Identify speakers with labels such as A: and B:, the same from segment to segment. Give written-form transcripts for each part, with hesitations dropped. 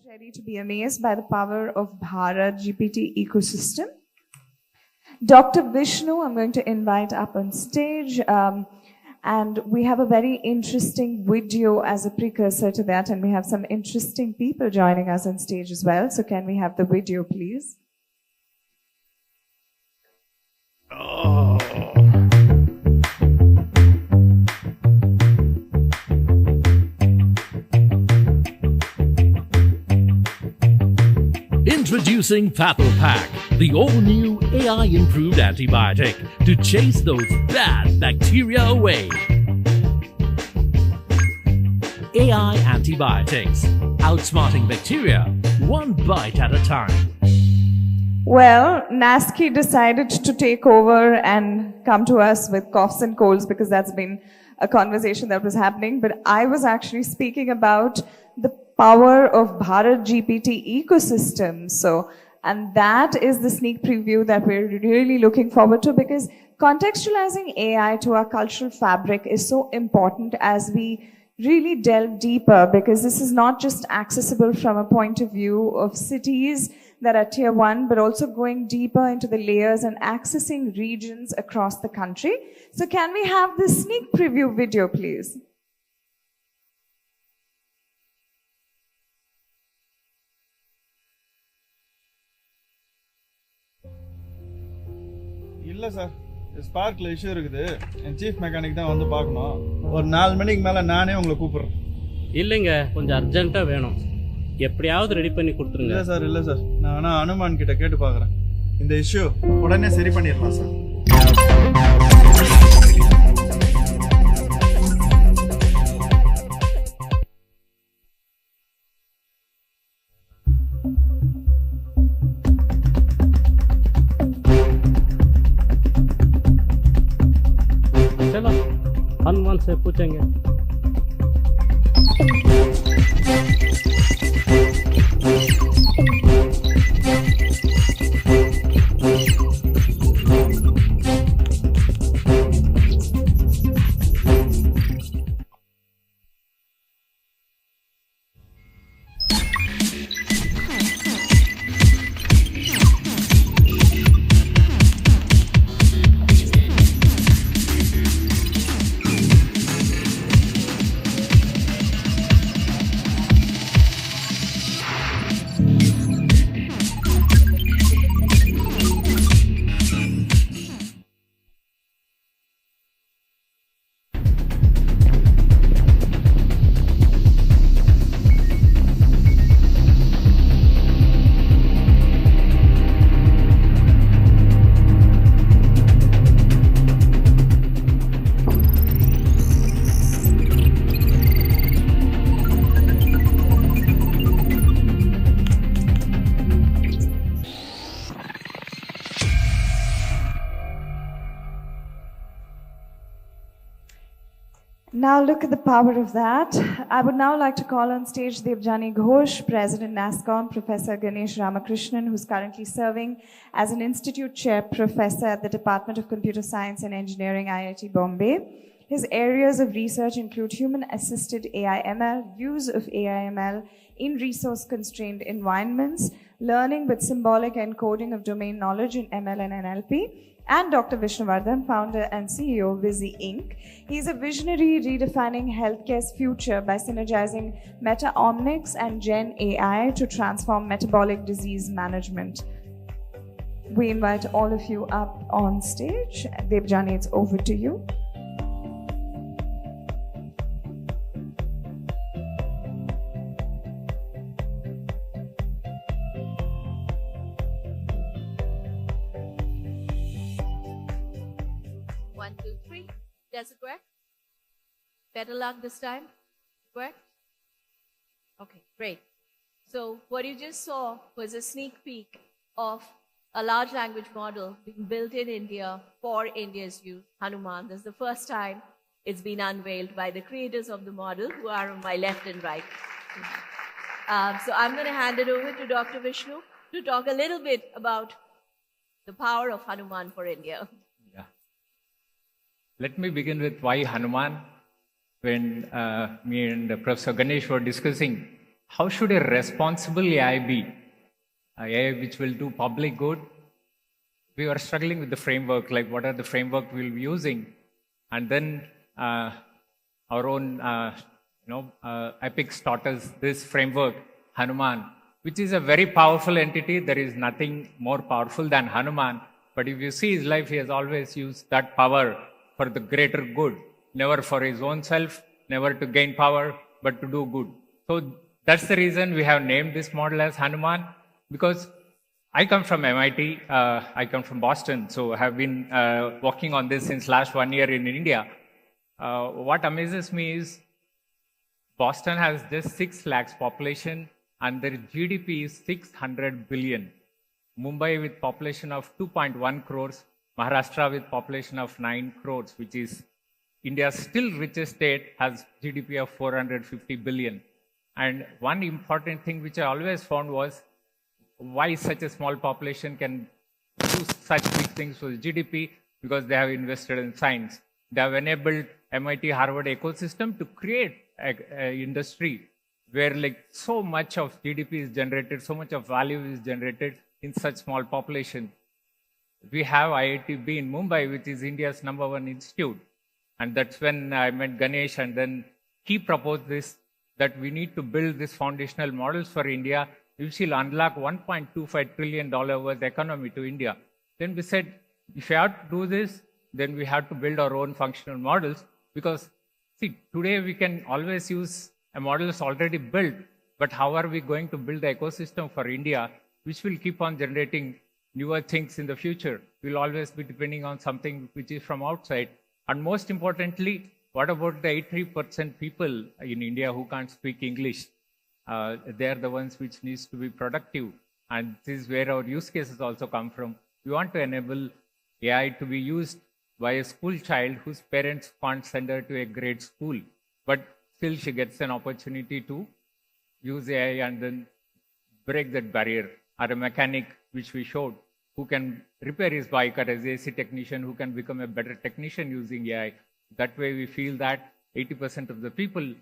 A: ready to be amazed by the power of Bharat GPT ecosystem. Dr. Vishnu, I'm going to invite up on stage. And we have a very interesting video as a precursor to that, and we have some interesting people joining us on stage as well. So can we have the video, please?
B: Oh.
C: Introducing PathoPack, the all-new AI-improved antibiotic to chase those bad bacteria away. AI antibiotics, outsmarting bacteria, one bite at a time.
A: Well, NASCI decided to take over and come to us with coughs and colds because that's been a conversation that was happening. But I was actually speaking about the power of Bharat GPT ecosystem. And that is the sneak preview that we're really looking forward to, because contextualizing AI to our cultural fabric is so important as we really delve deeper, because this is not just accessible from a point of view of cities that are tier 1, but also going deeper into the layers and accessing regions across the country. So can we have the sneak preview video, please?
B: இல்ல sir, ஸ்பார்க்ல issue இருக்குது. என் chief mechanic தான் வந்து பார்க்கணும். ஒரு 4 மணிக்கு மேல நானே உங்களை கூப்பிடுறேன்.
D: இல்லைங்க, கொஞ்சம் அர்ஜென்ட்டா வேணும். எப்படியாவது ரெடி பண்ணி கொடுத்துருங்க.
B: இல்ல சார், நான் வேணா ஹனுமான் கிட்ட கேட்டு பார்க்கறேன். இந்த இஷ்யூ உடனே சரி பண்ணிடலாம் சார்.
D: चलो हनुमान से पूछेंगे.
A: Now look at the power of that. I would now like to call on stage Debjani Ghosh, President NASCOM, Professor Ganesh Ramakrishnan, who's currently serving as an Institute Chair Professor at the Department of Computer Science and Engineering, IIT Bombay. His areas of research include human-assisted AI/ML, use of AI/ML in resource-constrained environments, learning with symbolic encoding of domain knowledge in ML and NLP, and Dr. Vishnu Vardhan, founder and CEO of Vizzhy Inc. He's a visionary redefining healthcare's future by synergizing meta-omnics and Gen AI to transform metabolic disease management. We invite all of you up on stage. Debjani, it's over to you.
E: Does it work? Better luck this time? Work? Okay, great. So what you just saw was a sneak peek of a large language model being built in India for India's use, Hanuman. This is the first time it's been unveiled by the creators of the model, who are on my left and right. So I'm going to hand it over to Dr. Vishnu to talk a little bit about the power of Hanuman for India.
F: Yeah. Let me begin with why Hanuman. When me and Professor Ganesh were discussing, how should a responsible AI be? AI which will do public good. We were struggling with the framework, like what are the framework we'll be using, and then our own, Epics taught us this framework, Hanuman, which is a very powerful entity. There is nothing more powerful than Hanuman. But if you see his life, he has always used that power for the greater good, never for his own self, never to gain power, but to do good. So that's the reason we have named this model as Hanuman, because I come from MIT, I come from Boston, so I have been working on this since last 1 year in India. What amazes me is Boston has just 6 lakhs population and their GDP is 600 billion. Mumbai with population of 2.1 crores, Maharashtra with population of 9 crores, which is India's still richest state, has GDP of 450 billion. And one important thing which I always found was why such a small population can do such big things with GDP, because they have invested in science. They have enabled MIT Harvard ecosystem to create an industry where like so much of GDP is generated, so much of value is generated in such small population. We have IITB in Mumbai, which is India's #1 institute. And that's when I met Ganesh, and then he proposed this, that we need to build these foundational models for India, which will unlock $1.25 trillion worth economy to India. Then we said, if we have to do this, then we have to build our own functional models, because see, today we can always use a model that's already built, but how are we going to build the ecosystem for India, which will keep on generating newer things in the future? We'll always be depending on something which is from outside. And most importantly, what about the 83% people in India who can't speak English? They're the ones which needs to be productive. And this is where our use cases also come from. We want to enable AI to be used by a school child whose parents can't send her to a grade school, but still she gets an opportunity to use AI and then break that barrier. Or a mechanic, which we showed, who can repair his bike, or as AC technician who can become a better technician using AI. That way we feel that 80% of the people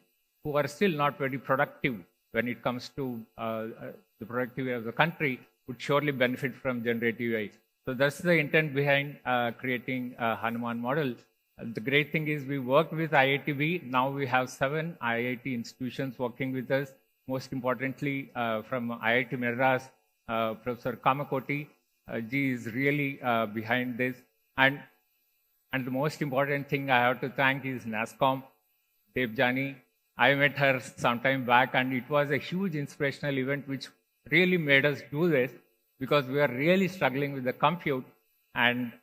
F: who are still not very productive when it comes to the productivity of the country would surely benefit from generative AI. So that's the intent behind creating a Hanuman model. The great thing is we worked with IITB. Now we have 7 IIT institutions working with us. Most importantly, from IIT Madras, Professor Kamakoti ji is really behind this. And the most important thing I have to thank is nasscom, Debjani. I met her some time back, and it was a huge inspirational event which really made us do this, because we are really struggling with the compute. And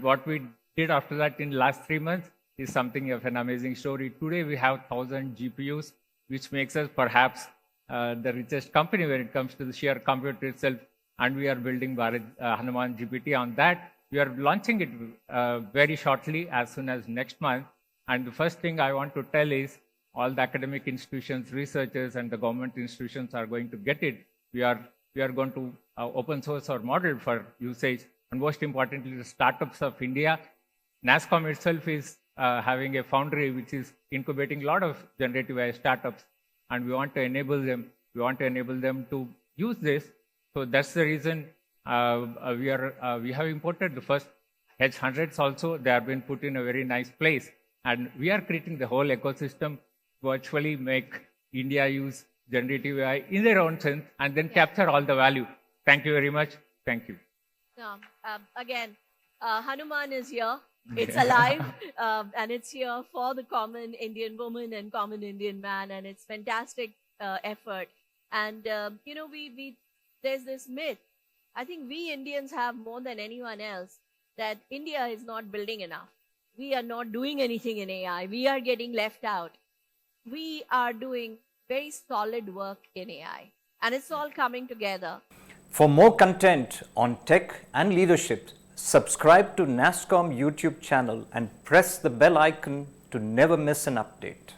F: what we did after that in the last 3 months is something of an amazing story. Today we have 1,000 GPUs, which makes us perhaps the richest company when it comes to the sheer compute itself. And we are building Hanuman GPT on that. We are launching it very shortly, as soon as next month. And the first thing I want to tell is all the academic institutions, researchers, and the government institutions are going to get it. We are going to open source our model for usage. And most importantly, the startups of India. nasscom itself is having a foundry which is incubating a lot of generative AI startups. And we want to enable them. We want to enable them to use this. So that's the reason we have imported the first H100s also. They have been put in a very nice place. And we are creating the whole ecosystem to actually make India use generative AI in their own sense and then capture all the value. Thank you very much. Thank you.
E: Again, Hanuman is here. It's alive, and it's here for the common Indian woman and common Indian man, and it's fantastic effort. And there's this myth. I think we Indians have more than anyone else that India is not building enough. We are not doing anything in AI. We are getting left out. We are doing very solid work in AI, and it's all coming together.
G: For more content on tech and leadership, subscribe to nasscom YouTube channel and press the bell icon to never miss an update.